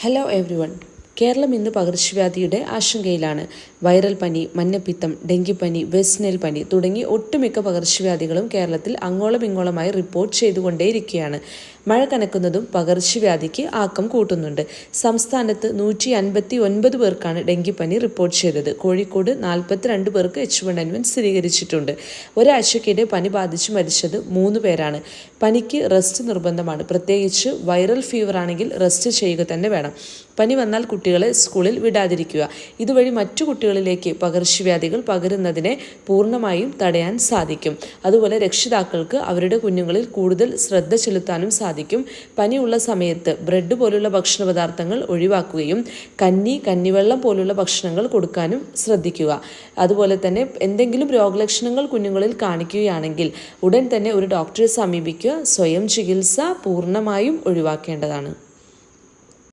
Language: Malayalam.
Hello everyone. കേരളം ഇന്ന് പകർച്ചവ്യാധിയുടെ ആശങ്കയിലാണ്. വൈറൽ പനി, മഞ്ഞപ്പിത്തം, ഡെങ്കിപ്പനി, വെസ്റ്റ് നൈൽ പനി തുടങ്ങി ഒട്ടുമിക്ക പകർച്ചവ്യാധികളും കേരളത്തിൽ അങ്ങോളം ഇങ്ങോളമായി റിപ്പോർട്ട് ചെയ്തുകൊണ്ടേയിരിക്കുകയാണ്. മഴ കനക്കുന്നതും പകർച്ചവ്യാധിക്ക് ആക്കം കൂട്ടുന്നുണ്ട്. സംസ്ഥാനത്ത് 159 പേർക്കാണ് ഡെങ്കിപ്പനി റിപ്പോർട്ട് ചെയ്തത്. കോഴിക്കോട് 42 പേർക്ക് H1N1 സ്ഥിരീകരിച്ചിട്ടുണ്ട്. ഒരാഴ്ചക്കിടെ പനി ബാധിച്ച് മരിച്ചത് 3 പേരാണ്. പനിക്ക് റെസ്റ്റ് നിർബന്ധമാണ്. പ്രത്യേകിച്ച് വൈറൽ ഫീവർ ആണെങ്കിൽ റെസ്റ്റ് ചെയ്യുക തന്നെ വേണം. പനി വന്നാൽ കുട്ടികളെ സ്കൂളിൽ വിടാതിരിക്കുക. ഇതുവഴി മറ്റു കുട്ടികളിലേക്ക് പകർച്ചവ്യാധികൾ പകരുന്നതിനെ പൂർണ്ണമായും തടയാൻ സാധിക്കും. അതുപോലെ രക്ഷിതാക്കൾക്ക് അവരുടെ കുഞ്ഞുങ്ങളിൽ കൂടുതൽ ശ്രദ്ധ ചെലുത്താനും സാധിക്കും. പനിയുള്ള സമയത്ത് ബ്രെഡ് പോലുള്ള ഭക്ഷണ പദാർത്ഥങ്ങൾ ഒഴിവാക്കുകയും കഞ്ഞിവെള്ളം പോലുള്ള ഭക്ഷണങ്ങൾ കൊടുക്കാനും ശ്രദ്ധിക്കുക. അതുപോലെ തന്നെ എന്തെങ്കിലും രോഗലക്ഷണങ്ങൾ കുഞ്ഞുങ്ങളിൽ കാണിക്കുകയാണെങ്കിൽ ഉടൻ തന്നെ ഒരു ഡോക്ടറെ സമീപിക്കുക. സ്വയം ചികിത്സ പൂർണ്ണമായും ഒഴിവാക്കേണ്ടതാണ്.